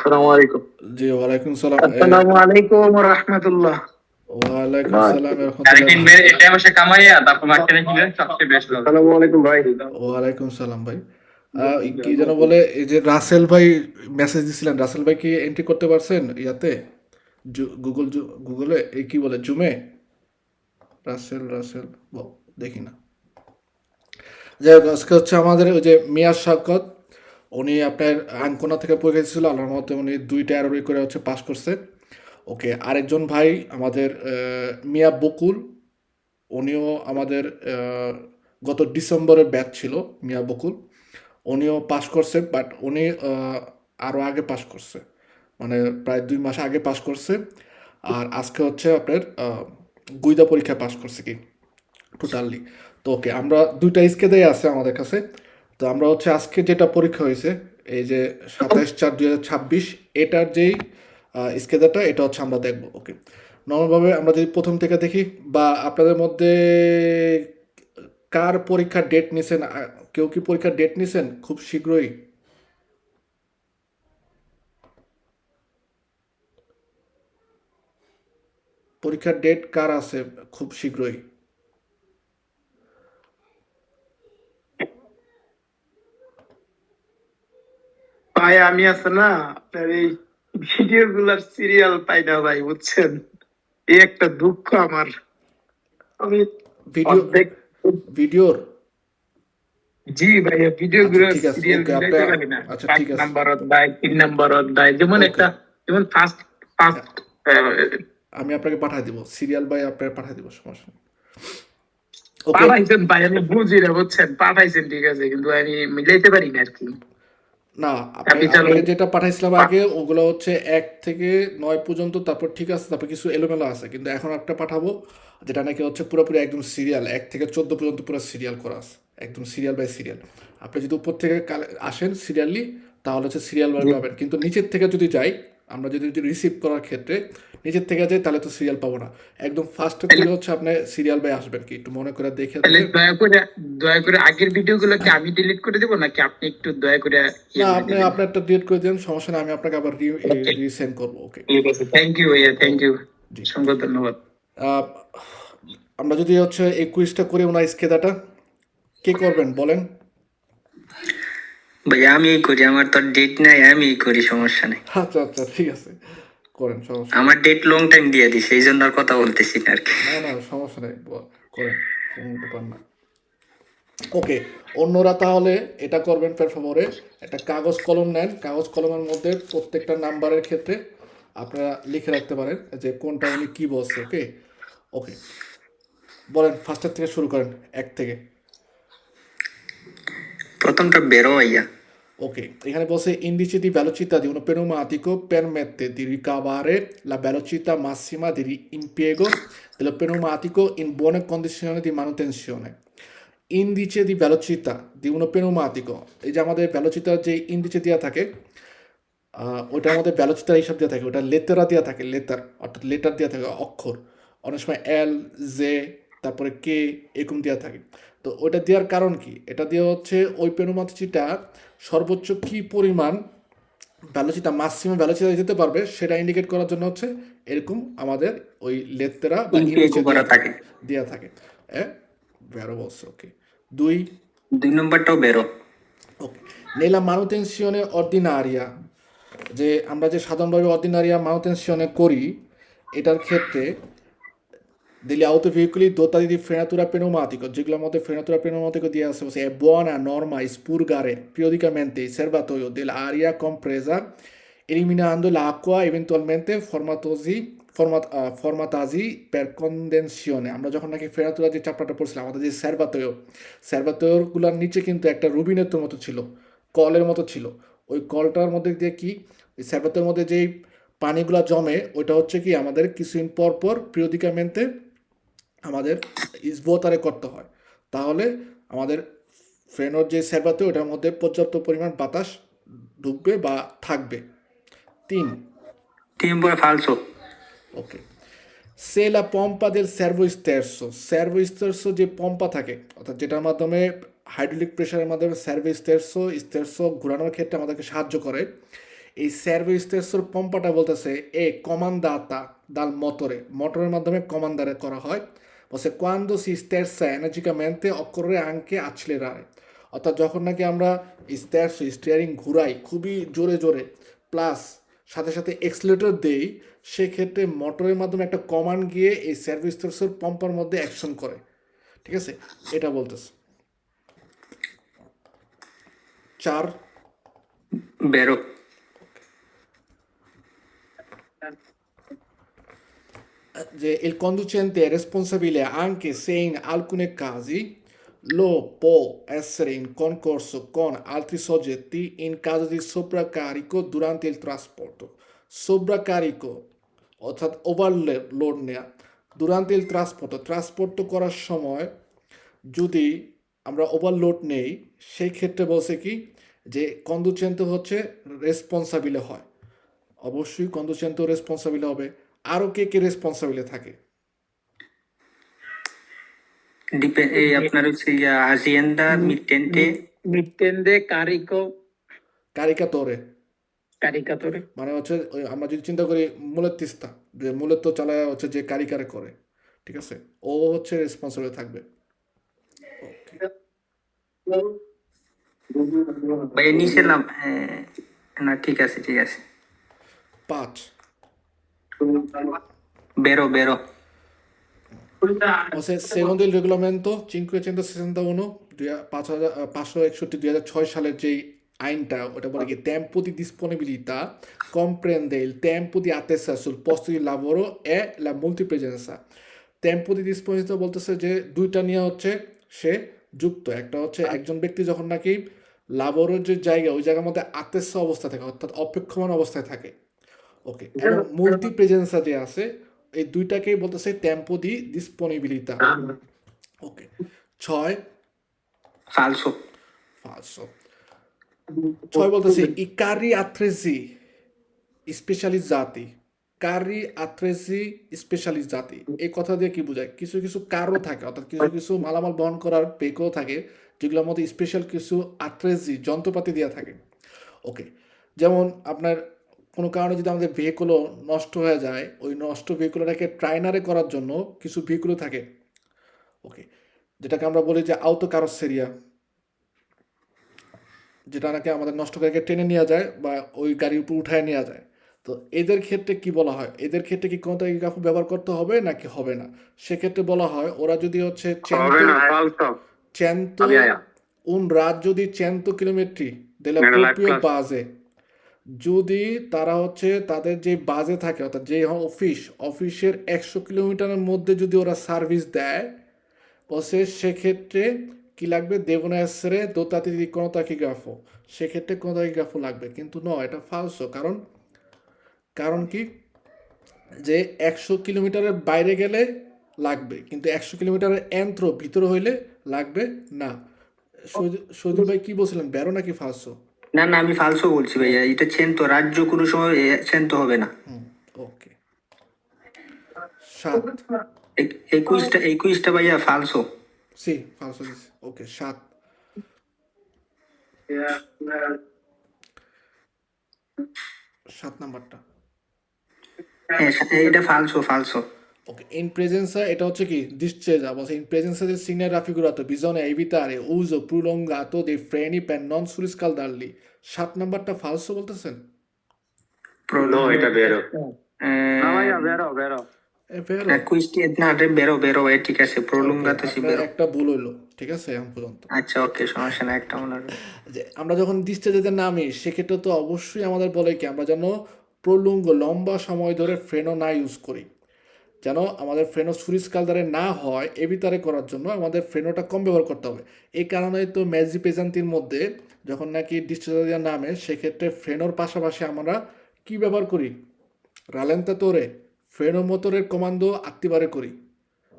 আসসালামু আলাইকুম। জি, ওয়ালাইকুম সালাম। আসসালামু আলাইকুম ওয়া রাহমাতুল্লাহ। ওয়ালাইকুম সালাম আরেকদিন রহমতুল্লাহ। এটা বসে কামাইয়া তারপর মাঝখানে ছিলেন সবচেয়ে বেস্ট হবে। আসসালামু আলাইকুম ভাই। ওয়ালাইকুম সালাম ভাই। কি যেন বলে, এই যে রাসেল ভাই মেসেজ দিছিলেন, রাসেল ভাই কি এন্ট্রি করতে পারছেন ইয়াতে গুগলে এই কি বলে জুমে? রাসেল রাসেল দেখি না। যাই হোক, আজকে হচ্ছে আমাদের ওই যে মিয়ার শাকত, উনি আপনার আঙ্কোনা থেকে পরীক্ষা দিয়েছিল, আল্লাহর মতে উনি 2টা এরর করে হচ্ছে পাস করছে। ওকে, আরেকজন ভাই আমাদের মিয়া বকুল, উনিও আমাদের গত ডিসেম্বরে ব্যাচ ছিল মিয়া বকুল, উনিও পাস করছে, বাট উনি আরও আগে পাস করছে, মানে প্রায় 2 মাস আগে পাস করছে। আর আজকে হচ্ছে আপনার গুইদা পরীক্ষায় পাস করছে কি টোটালি। তো ওকে, আমরা 2টা স্কেদাই আছে আমাদের কাছে। তো আমরা হচ্ছে আজকে যেটা পরীক্ষা হয়েছে, এই যে 27/4/2026, এটার যেই স্কেদারটা, এটা হচ্ছে আমরা দেখবো। ওকে, নর্মালভাবে আমরা যদি প্রথম থেকে দেখি, বা আপনাদের মধ্যে কার পরীক্ষার ডেট নিছেন, কেউ কি পরীক্ষার ডেট নিছেন খুব শীঘ্রই? পরীক্ষার ডেট কার আছে খুব শীঘ্রই? ভাই আমি আছে না, আপনার এই ভিডিও গুলার সিরিয়াল পাই না ভাই, বুঝছেন? এই একটা দুঃখ আমার। আমি ভিডিওর জি ভাইয়া, ভিডিও আচ্ছা গুলার ঠিক আছে, সিরিয়াল ওকে মিলাইতে আপনার, পারি না। আচ্ছা 5 ঠিক আছে, নাম্বার অধ্যায়, 3 নাম্বার অধ্যায়, যেমন ওকে, একটা, যেমন ফার্স্ট ফার্স্ট আমি আপনাকে পাঠিয়ে দিব সিরিয়াল বাই, আপনাকে পাঠিয়ে দিব, সমস্যা নেই। ওকে, পাঠাইছেন ভাই, আমি বুঝি না, বুঝছেন? পাঠাইছেন ঠিক আছে, কিন্তু আমি মিলাইতে পারি না আর কি। না ক্যাপিটাল আপনাকে যেটা পাঠাইছিলাম আগে, ওগুলো হচ্ছে 1 থেকে 9 পর্যন্ত, তারপর ঠিক আছে, তারপর কিছু এলোমেলো আছে, কিন্তু এখন একটা পাঠাবো যেটা নাকি হচ্ছে পুরোপুরি একদম সিরিয়াল, 1 থেকে 14 পর্যন্ত পুরো সিরিয়াল করা আছে, একদম সিরিয়াল বাই সিরিয়াল। আপনি যদি উপর থেকে আসেন সিরিয়ালি, তাহলে হচ্ছে সিরিয়াল বাই পাবেন, কিন্তু নিচের থেকে যদি যাই, আমরা যদি রিসিভ করার ক্ষেত্রে নিচের থেকে যাই, তাহলে তো সিরিয়াল পাবো না। একদম ফার্স্টের থেকে হচ্ছে আপনি সিরিয়াল বাই আসবেন, কি একটু মনে করে দেখে তাহলে দেখে। দয়া করে আগের ভিডিও গুলোকে আমি ডিলিট করে দেবো, নাকি আপনি একটু দয়া করে না, করে আপনি দিবেন? আপনারটা ডিলিট করে দেন, সমস্যা নেই, আমি আপনাকে আবার রিসেন্ড করবো। ওকে, ঠিক আছে, থ্যাংক ইউ ভাইয়া, থ্যাংক ইউ, জি। অসংখ্য ধন্যবাদ। আমরা যদি হচ্ছে এই কুইজটা করে ওনার স্কেদাটা কে করবেন বলেন? ভাইয়া আমি করি, আমার তো ডেট নাই, আমি করি, সমস্যা নেই। আচ্ছা আচ্ছা ঠিক আছে, করেন, সমস্যা নেই। আমার ডেট লং টাইম দিয়ে দিছে, এই জন্য আর কথা বলতেছি না আর কি। না না, সমস্যা নেই, করেন, কোনো ব্যাপার না। ওকে, অন্যরা তাহলে এটা করবেন ফেভারে, একটা কাগজ কলম নেন, কাগজ কলমের মধ্যে প্রত্যেকটা নাম্বারের ক্ষেত্রে আপনারা লিখে রাখতে পারেন যে কোনটা উনি কী বলছে। ওকে ওকে, বলেন, ফার্স্টের থেকে শুরু করেন, 1 থেকে। প্রথমটা বেরো ভাইয়া। Ok, এখানে বলছে indice di velocità di uno pneumatico permette di ricavare la velocità massima di impiego dello pneumatico in buone condizioni di manutenzione. Indice di velocità di uno pneumatico, এই যে আমাদের ভ্যালোচিটার যে ইন্ডিসে দেওয়া থাকে, ওটার মধ্যে ভ্যালোচিটার হিসাব দেওয়া থাকে, ওটা লেটারা দেওয়া থাকে, লেটার অর্থাৎ লেটার দেওয়া থাকে, অক্ষর, অনেক সময় এল, জে, তারপরে কে, এরকম দেওয়া থাকে। তো ওটা দেওয়ার কারণ কি? এটা দেওয়া হচ্ছে ওই পেনোমাতিটা সর্বোচ্চ কি পরিমাণ ভ্যালোচিটা, ম্যাক্সিমাম ভ্যালোচিটা যেতে পারবে, সেটা ইন্ডিকেট করার জন্য হচ্ছে এরকম আমাদের ওই লেতেরা বা ইন্ডিসে দেওয়া থাকে। বেরো বলছে। ওকে, দুই নম্বরটাও বেরো। ওকে, nella manutenzione ordinaria, যে আমরা যে সাধারণভাবে অর্ডিনারিয়া manutenzione করি, এটার ক্ষেত্রে degli autoveicoli dotati di frenatura pneumatico, যেগুলোর মধ্যে frenatura pneumatico দিয়ে আছে, è buona norma spurgare periodicamente il serbatoio dell'aria compresa, eliminando l'acqua eventualmente formatasi per condensione. আমরা যখন নাকি ফেরাতুরা যে চ্যাপ্টারটা পড়ছিলাম, আমাদের যে সার্ভাতোরগুলোর নিচে কিন্তু একটা রুবিনেটের মতো ছিল, কলের মতো ছিল। ওই কলটার মধ্যে দিয়ে কি, ওই সার্ভাতোর মধ্যে যেই পানিগুলো জমে, ওইটা হচ্ছে কি আমাদের কিছুদিন পর পর পিরিয়ডিকামেন্টে আমাদের ইসবোতারে করতে হয়, তাহলে আমাদের ফ্রেনোর যে সার্ভাতে, ওটার মধ্যে পর্যাপ্ত পরিমাণ বাতাস ঢুকবে বা থাকবে। 3 নম্বরে ফালসো। ওকে, সে লা পম্পা del servo sterzo যে পম্পা থাকে, অর্থাৎ যেটার মাধ্যমে হাইড্রোলিক প্রেশারের মাধ্যমে সার্ভো sterzo ঘোরানোর ক্ষেত্রে আমাদেরকে সাহায্য করে, এই servo stesso পম্পাটা বলতেছে è comandata dal motore, মোটরের মাধ্যমে কমান্ডারে করা হয়। বলছে quando si sterza energicamente occorre anche accelerare, অর্থাৎ যখন নাকি আমরা স্টিয়ারিং ঘুরাই খুবই জোরে জোরে প্লাস সাথে সাথে এক্সিলারেটর দেই, সেক্ষেত্রে মোটরের মাধ্যমে একটা কমান্ড গিয়ে এই সার্ভো স্টেসর পাম্পার মধ্যে অ্যাকশন করে। ঠিক আছে, এটা বলতেছে। 4 vero, যে il conducente è responsabile anche se in alcuni casi lo può essere in concorso con altri soggetti in caso di sovraccarico durante il trasporto. Sovraccarico অর্থাৎ ওভারলোড নেয়া durante il ট্রান্সপোর্ট করার সময় যদি আমরা ওভারলোড নেই, সেই ক্ষেত্রে বলছে কি যে কন্ডুচেন্ট হচ্ছে রেসপন্সাবিলে হয়। অবশ্যই কন্ডুচেন্ট রেসপন্সাবিলে হবে। আরও কে কে রেসপন্সাবিলে থাকে? এই আপনার হচ্ছে হাজিয়েন্দা মিটেন্টে মিটেন্ডে কারিকাতরে, কারিকাতরে। মানে হচ্ছে আমরা যদি চিন্তা করি মুলেত্তিস্তা, যে মূলত চালায় হচ্ছে যে কারিকারে করে, ঠিক আছে, ও হচ্ছে রেসপন্সিবল থাকবে। ভাই নিয়েছিলাম না, ঠিক আছে ঠিক আছে। 5 vero, vero, O se secondo il regolamento 561 561 2006 সালের যে আইনটা, ওটা বলে কি tempo di disponibilità comprende il tempo di attesa sul posto di lavoro e la multipresenza. tempo di disponibilità বলতেছে যে দুইটা নিয়ে হচ্ছে সে যুক্ত। একটা হচ্ছে একজন ব্যক্তি যখন নাকি লাবরের যে জায়গা, ওই জায়গার মধ্যে আতেসা অবস্থা থাকে, অর্থাৎ অপেক্ষমান অবস্থায় থাকে। ওকে, এবং মুলটি প্রেজেন্সা যে আছে, এই দুইটাকেই বলতেছে টেম্পো দি ডিসপোনিবিলিটা। ওকে, 6 falso, falso 6 বলতেছে i carri attrezzi specializzati, carri attrezzi specializzati, এই কথা দিয়ে কি বোঝায়? কিছু কিছু কারও থাকে, অর্থাৎ কিছু কিছু মালামাল বহন করার পেকও থাকে, যেগুলোর মধ্যে স্পেশাল কিছু আত্রেজি যন্ত্রপাতি দেওয়া থাকে। ওকে, যেমন আপনার কোনো কারণে যদি আমাদের ভেহিকুলও নষ্ট হয়ে যায়, ওই নষ্ট ভেহিকুলটাকে ট্রাইনারে করার জন্য কিছু ভেহিকুলও থাকে। ওকে, যেটাকে আমরা বলি যে আউটো কারোসেরিয়া, যেটা নাকি আমাদের নষ্ট গাড়িকে টেনে নেওয়া যায় বা ওই গাড়ির উপর উঠায় নেওয়া যায়। তো এদের ক্ষেত্রে কি বলা হয়? এদের ক্ষেত্রে কি কোনো টাইগাফু ব্যবহার করতে হবে নাকি হবে না? সেক্ষেত্রে বলা হয় ওরা যদি হচ্ছে চেento un raggio di 100 chilometri della propria base, যদি তারা হচ্ছে তাদের যে বাজে থাকে, অর্থাৎ যে অফিসের 100 কিলোমিটারের মধ্যে যদি ওরা সার্ভিস দেয়, বসে সেক্ষেত্রে কি লাগবে? দেবনা এসরে দোতাতি দি কোনো তাকিগ্রাফো, সেক্ষেত্রে কোনো তাকিগ্রাফো লাগবে। কিন্তু ন, এটা ফালসো। কারণ কি যে 100 কিলোমিটারের বাইরে গেলে লাগবে, কিন্তু 100 কিলোমিটারের এন্ত্র ভিতরে হইলে লাগবে না। সজুল ভাই কি বলছিলেন, বেরো নাকি ফালসো? না না, আমি ফালসো বলছি ভাইয়া। এটা চেনতো, রাজ্য কোনো সময় চেনতো হবে না। ওকে, 7 21টা ভাইয়া ফালসো। সি ফালসো। ওকে, 7 নাম্বারটা। এটা ফালসো ফালসো। Ok, in presenza এটা হচ্ছে কি discesa, বলছে in presenza del segnale raffigurato bisogna evitare uso prolungato dei freni per non surriscaldarli. 7 নাম্বারটা ফালসো বলতেছেন? No, এটা vero. না ভাইয়া, ভেরো ভেরো। এ ভেরো না, বেরো ভাই, ঠিক আছে। প্রলুঙ্গাতো সি বেরো। একটা ভুল হইলো, ঠিক আছে এখন পর্যন্ত। আচ্ছা ওকে, সমস্যা না, একটা মনে হবে। যে আমরা যখন ডিসচার্জে নামি, সেক্ষেত্রে তো অবশ্যই আমাদের বলে কি আমরা যেন প্রলুঙ্গ লম্বা সময় ধরে ফ্রেনও না ইউজ করি, যেন আমাদের ফ্রেনো সুরিস্কালদারে না হয়। এবিতারে করার জন্য আমাদের ফ্রেনোটা কম ব্যবহার করতে হবে। এই কারণেই তো ম্যাজি পেজান্তির মধ্যে যখন নাকি ডিসচার্জার নামে, সেক্ষেত্রে ফ্রেনোর পাশাপাশি আমরা কি ব্যবহার করি? রালেন্তাতোরে ফ্রেনো মোটরের কমান্ডো আত্মিবারে করি,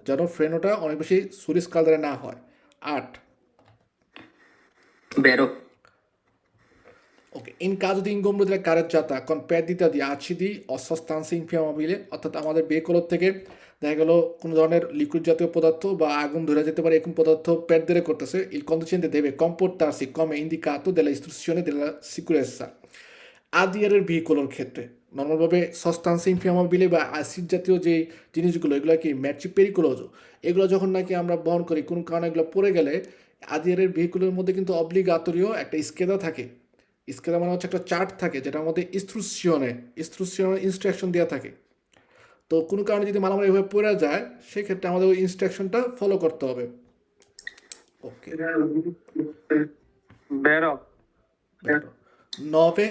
যেন ফ্রেনোটা অনেক বেশি সুরিস্কালদারে না হয়। 8 বেরো। Ok, in caso di ingombro della carreggiata con perdita di acidi o sostanze infiammabili, অর্থাৎ আমাদের ভেহিকলের থেকে দেখা গেল কোনো ধরনের লিকুইড জাতীয় পদার্থ বা আগুন ধরে যেতে পারে, এরকম পদার্থ perdere করতেছে, il conducente deve comportarsi come indicato dalla istruzione della sicurezza আদিয়ারের ভেহিকলের ক্ষেত্রে নর্মালভাবে সাবস্টান্স ইনফ্লামেবল বা অ্যাসিড জাতীয় যে জিনিসগুলো এগুলো কি ম্যাট্রি পেরিকুলোজো, এগুলো যখন নাকি আমরা বহন করি কোনো কারণে এগুলো পড়ে গেলে আদিয়ারের ভেহিকুলের মধ্যে কিন্তু অব্লিগাতরীয় একটা স্কেদা থাকে। স্কেদা মানে হচ্ছে একটা চার্ট থাকে যেটার মধ্যে ইনস্ট্রুকশনের ইনস্ট্রাকশন দেওয়া থাকে। তো কোনো কারণে যদি মালামাল এভাবে পড়ে যায় সেক্ষেত্রে আমাদের ওই ইনস্ট্রাকশনটা ফলো করতে হবে। ওকে, বেরো। 9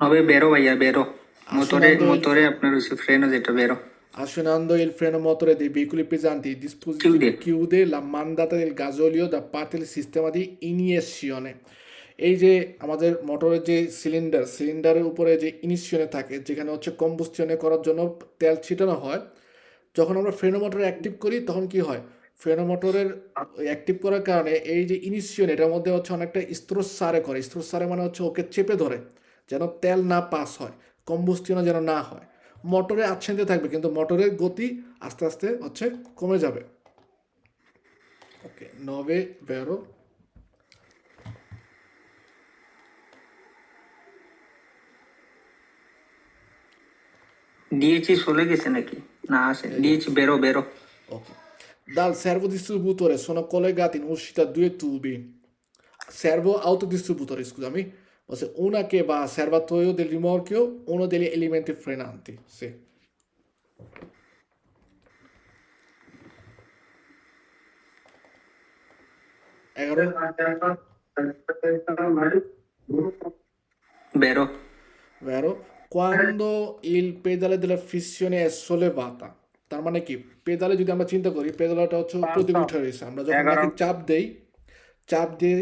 হবে বেরো ভাইয়া বেরো। মোটরে Assunando il, মোটরে আপনার হচ্ছে ফ্রেনো যেটা বেরো। assunando il freno motore dei veicoli pesanti, il dispositivo Chiude. chiude la mandata del gasolio da parte del sistema di iniezione. এই যে আমাদের মোটরের যে সিলিন্ডারের উপরে যে ইনিশিয়নে থাকে যেখানে হচ্ছে কম্বুস্টনে করার জন্য তেল ছিটানো হয়, যখন আমরা ফ্রেনো মোটর অ্যাক্টিভ করি তখন কি হয়, ফ্রেনো মোটরের অ্যাক্টিভ করার কারণে এই যে ইনিশিয়ন এটার মধ্যে হচ্ছে অনেকটা স্ত্রোসারে মানে হচ্ছে ওকে চেপে ধরে যেন তেল না পাস হয়, কম্বুস্টনও যেন না হয়। মোটরে আচ্ছাদিত থাকবে কিন্তু মোটরের গতি আস্তে আস্তে হচ্ছে কমে যাবে। ওকে, 9 vero? দিয়েছি চলে গেছে নাকি না আসে দিয়েছি বেরো বেরো। Ok. Dal servo distributore sono collegati in uscita due tubi. Servo autodistributore, scusami. Una che va a serbatoio del rimorchio, uno degli elementi frenanti. Sì. Euro? বেরো। Vero? Quando il pedale della fissione è sollevata, তার মানে কি, পেদালে যদি আমরা চিন্তা করি পেদালটা হচ্ছে উপর দিকে উঠে রয়েছে, আমরা যখন নাকি চাপ দিয়ে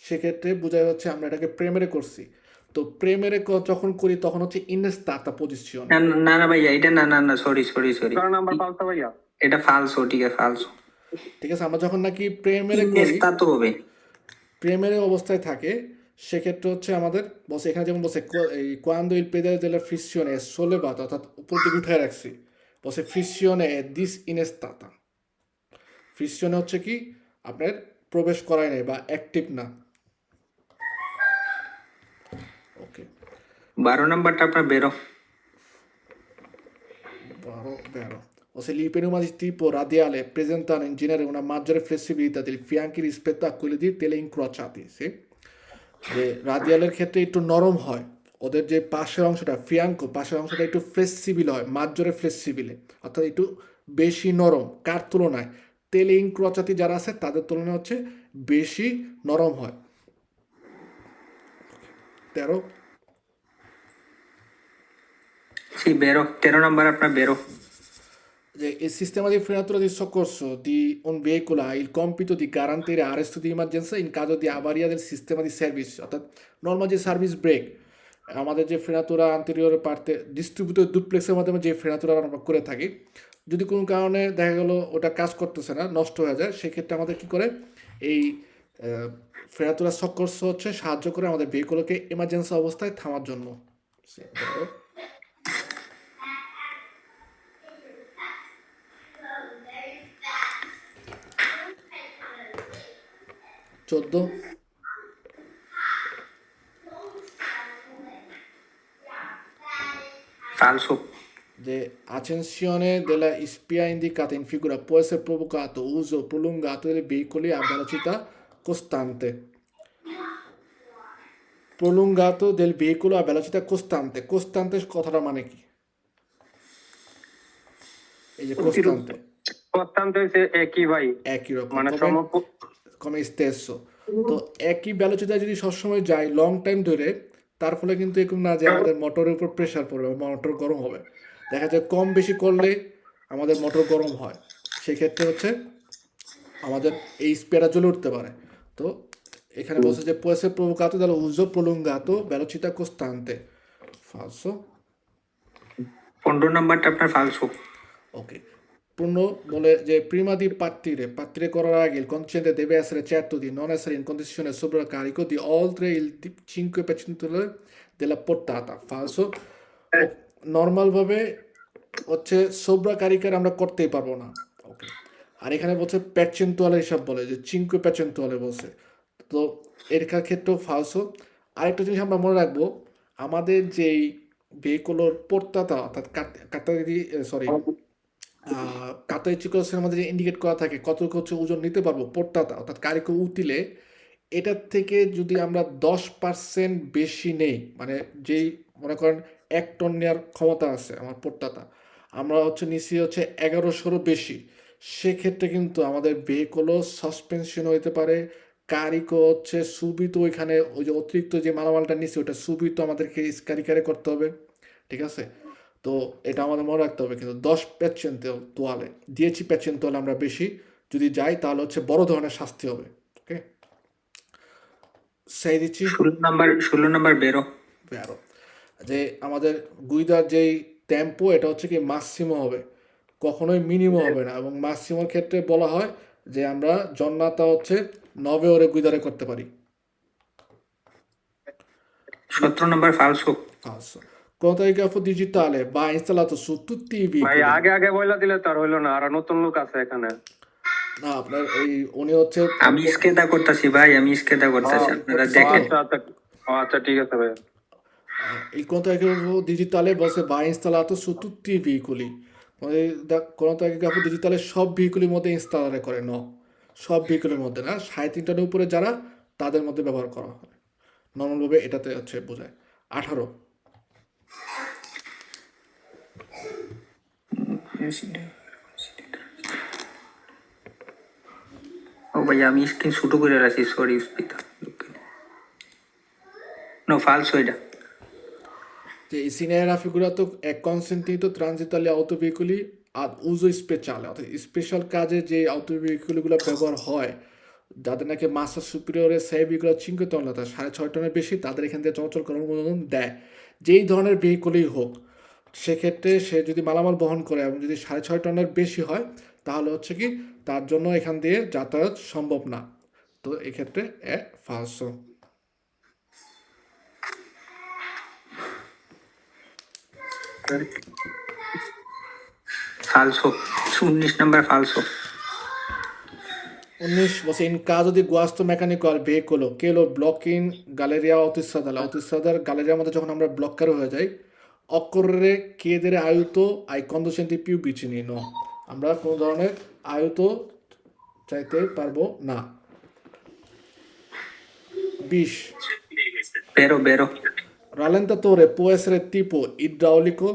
সেক্ষেত্রে বোঝা যাচ্ছে আমরা এটাকে প্রেমেরে করছি। তো প্রেমেরে যখন করি তখন হচ্ছে ইনস্টাতা পজিশন। না না না ভাইয়া এটা না না না সরি সরি সরি নাম্বার পাল্টা ভাইয়া। এটা ফালসো, ঠিক আছে ফালসো। ঠিক আছে, আমরা যখন নাকি প্রেমেরে করি, ইনেস্তা তো হবে। প্রেমের অবস্থায় থাকে সেক্ষেত্রে হচ্ছে আমাদের বসে এখানে যেমন বসে এই quando il pedale della fissione è sollevato, অর্থাৎ উপর দিকে উঠে রাখছি, বসে ফিসিওনে দিস ইনস্টাতা। ফিসিওনে হচ্ছে কি আপনার প্রবেশ করায় নাই বা অ্যাক্টিভ না। ওকে, 12 নাম্বারটা আপনার বেরো। vero. O se gli pneumatici tipo radiale presentano in genere una maggiore flessibilità dei fianchi rispetto a quelli di teleincrociati, sì? যে রাদিয়ালের ক্ষেত্রে একটু নরম হয়, ওদের যে পাশের অংশটা পাশের অংশটা একটু ফ্লেক্সিবল হয়, মাঝজোরে ফ্লেক্সিবলে, অর্থাৎ একটু বেশি নরম। কার তুলনায়? তেলেইনক্রচাতি যারা আছে তাদের তুলনায় হচ্ছে বেশি নরম হয়। 13 জি বেরো, 13 নাম্বার আপনার বেরো। Il sistema di frenatura di soccorso di un veicolo ha il compito di garantire arresto di emergenza in caso di avaria del sistema di service, অর্থাৎ নর্মাল যে সার্ভিস ব্রেক, আমাদের যে ফ্রেনাতুরা আন্তরিয়র পার্টে ডিস্ট্রিবিউটর ডুপ্লেক্সের মাধ্যমে যে ফ্রেনাতুরা আমরা করে থাকি, যদি কোনো কারণে দেখা গেল ওটা কাজ করতেছে না, নষ্ট হয়ে যায়, সেক্ষেত্রে আমাদের কি করে এই ফ্রেনাতুরা সকর্স হচ্ছে সাহায্য করে আমাদের ভেহিকলকে এমার্জেন্সি অবস্থায় থামার জন্য। 14 ফালসো। The accensione della spia indicata in figura può essere provocato uso prolungato dei veicoli a velocità costante. Prolungato del veicolo a velocità costante. Costante কথাটা মানে কি? এই যে costante, অত্যন্ত হচ্ছে একই ভাই, একই রকম, মানে come stesso। তো একই ভেলোসিটিতে যদি সবসময় যাই লং টাইম ধরে, তার ফলে কিন্তু এরকম না যে আমাদের মোটরের উপর প্রেশার পড়বে, মোটর গরম হবে। দেখা যায় কম বেশি করলে আমাদের মোটর গরম হয়, সেক্ষেত্রে হচ্ছে আমাদের এই স্পেয়ারটা জ্বলে উঠতে পারে। তো এখানে বলছে যে può essere provocato dall'uso prolungato velocità costante. Falso. 15 নাম্বারটা আপনার ফালসো। Ok. Uno vuole যে prima di partire করার আগে il conducente deve essere certo di non essere in condizione sovraccarico di oltre il 5% della portata. Falso. Normal ভাবে হচ্ছে সোব্রাকারিকার আমরা করতেই পারবো না। ওকে, আর এখানে বলছে প্যাচেন্তুয়ালের হিসাব বলে যে 5% বলছে, তো এর ক্ষেত্রেও ফালসো। আরেকটা জিনিস আমরা মনে রাখবো, আমাদের যেই ভেহিকুলোর পড়তাটা অর্থাৎ কাতারি সরি কাতারি চিকসের মধ্যে যে ইন্ডিকেট করা থাকে কতটুকু হচ্ছে ওজন নিতে পারবো পড়তাটা অর্থাৎ কারিকো উতিলে এটার থেকে যদি আমরা 10% বেশি নেই মানে যেই মনে করেন 1 টন নেওয়ার ক্ষমতা আছে আমার পড়তাটা আমরা হচ্ছে নিচে হচ্ছে 1100-ও বেশি সেক্ষেত্রে কিন্তু আমাদের ভেহিকুলও সাসপেনশন হইতে পারে কারিকো হচ্ছে সুবিত ওইখানে ওই যে অতিরিক্ত যে মালামালটা নিচ্ছে ওটা সুবিত আমাদেরকে স্কারিকারে করতে হবে ঠিক আছে তো এটা আমাদের মনে রাখতে হবে কিন্তু 10% তোয়ালে দিয়েছি পেচেন তোয়ালে আমরা বেশি যদি যাই তাহলে হচ্ছে বড় ধরনের শাস্তি হবে ওকে সেই দিচ্ছি 16 নাম্বার বেরো। আরো যে আমাদের গুইদার যেই টেম্পো এটা হচ্ছে কি মাসিমো হবে কখনোই মিনিমো হবে না এবং মাসিমোর ক্ষেত্রে বলা হয় যে আমরা জন্নাতা হচ্ছে 9 ওরে গুইদারে করতে পারি 17 number ফালসো। falso contrograafo digitale va installato su tutti i ভাই veicoli আগে আগে বইলা দিলে তো আর হইলো না, আর নতুন লোক আছে এখানে। না আপনার এই উনি হচ্ছে আমি স্কেদা করতেছি ভাই, আমি স্কেদা করতেছি, আপনারা দেখেন। আচ্ছা আচ্ছা আচ্ছা ঠিক আছে ভাই। il contrografo digitale va installato su tutti i veicoli contrografo digitale সব ভেহিকুলের মধ্যে ইনস্টল করে ন সব ভেহিকুলের মধ্যে না 3.5 টনের উপরে যারা তাদের মধ্যে ব্যবহার করা হয় নর্মালভাবে এটাতে হচ্ছে বোঝায় 18 ও ভাই আমি স্ক্রিন শুট করে রাখছি, সরি স্পিতা। নো ফালসো এটা। che i segnali raffigurato è consentito transito agli autoveicoli ad uso speciale অর্থাৎ স্পেশাল কাজে যে autovehicolগুলো ব্যবহার হয় যাদের নাকি মাসা সুপিরিয়রে 6,5 টন অর্থাৎ 6.5 টনের বেশি তাদের এখান থেকে চলাচল করার অনুমোদন দেয় যেই ধরনের ভেহিকলই হোক সেক্ষেত্রে সে যদি মালামাল বহন করে এবং যদি 6.5 টনের বেশি হয় তাহলে হচ্ছে কি তার জন্য এখান দিয়ে যাতায়াত সম্ভব না তো এক্ষেত্রে ফালসো ফালসো 19 number ফালসো। 19 dice in caso di guasto meccanico al veicolo che lo blocchi in galleria autostradale galleria মধ্যে যখন আমরা ব্লকার হয়ে যাই occorre chiedere aiuto ai conducenti più vicini no আমরা কোনো ধরনের aiuto চাইতে পারবো না 20 বেরো। rallentatore può essere tipo idraulico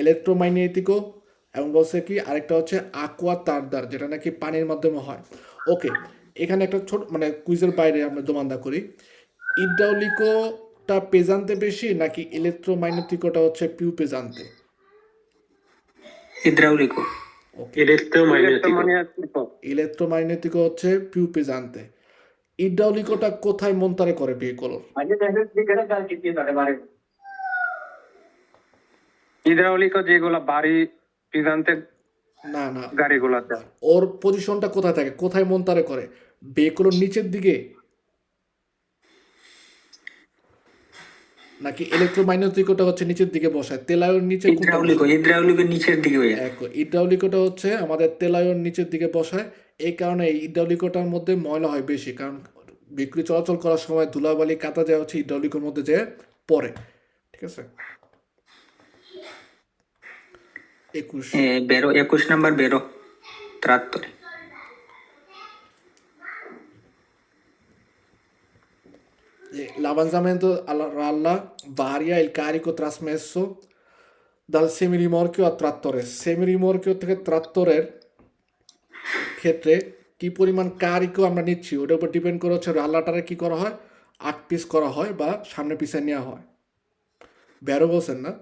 elettromagnetico এবং বলছে কি আরেকটা হচ্ছে aqua tartar যেটা নাকি পানির মাধ্যমে হয় ওকে এখানে একটা ছোট মানে কুইজের বাইরে আমরা দোমান্দা করি ইড্রাউলিকোটা পেজান্তে বেশি নাকি ইলেকট্রোমাইনেটিকোটা হচ্ছে পিউ পেজান্তে হিদ্রাউলিকো। ওকে ইলেকট্রোম্যাগনেটিক ইলেকট্রোমাইনেটিকো হচ্ছে পিউ পেজান্তে ইড্রাউলিকোটা কোথায় মন্তারে করে ভেহিকলর হিদ্রাউলিক যেগুলা বাড়ি পিজান্তে না না গাড়িগুলাতে। ওর পজিশনটা কোথায় থাকে কোথায় মন্তারে করে ভেহিকলর নিচের দিকে নাকি ইলেকট্রোমাইনেটিকোটা হচ্ছে নিচের দিকে বসায় তেলায়র নিচে হিদ্রাউলিকো নিচের দিকে ভাইয়া। ইড্রাউলিকোটা হচ্ছে আমাদের তেলায়র নিচের দিকে বসায় এই কারণে এই ইড্রাউলিকোটার মধ্যে ময়লা হয় বেশি কারণ বিক্রি চলাচল করার সময় ধুলাবালি কাটা যায় হচ্ছে ইড্রাউলিকোর মধ্যে যে পড়ে ঠিক আছে 21 বেরো 21 নাম্বার বেরো ট্রাক্টরে। L'avanzamento alla ralla varia il carico trasmesso dal semirimorchio a trattore semirimorchio থেকে ট্রাক্টরের ক্ষেত্রে কি পরিমাণ কারিকো আমরা নিচ্ছি ওটার উপর ডিপেন্ড করে হচ্ছে রাল্লাটারে কি করা হয় 8 পিস করা হয় বা সামনে পিছে নেওয়া হয় বেরো বলছেন না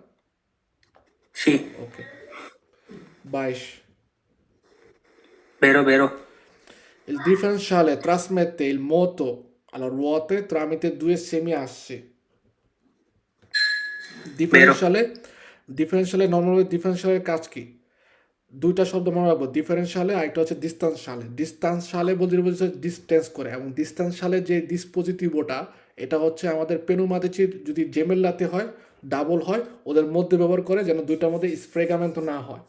সি ওকে 22 বেরো। il differenziale trasmette il moto alle ruote tramite 2 semi-assi differenziale normally ডিফারেন্সিয়ালের কাজ কি দুইটা শব্দ মনে রাখবো ডিফারেন্সিয়ালে আরেকটা হচ্ছে ডিস্টেন্স বলতে বলছে ডিস্টেন্স করে এবং ডিস্টেন্সিয়ালে যে ডিসপোজিটিভটা এটা হচ্ছে আমাদের পেনুমাতেচির যদি জেমেল্লাতে হয় ডাবল হয় ওদের মধ্যে ব্যবহার করে যেন দুইটার মধ্যে স্প্রেগামেন্ট না হয়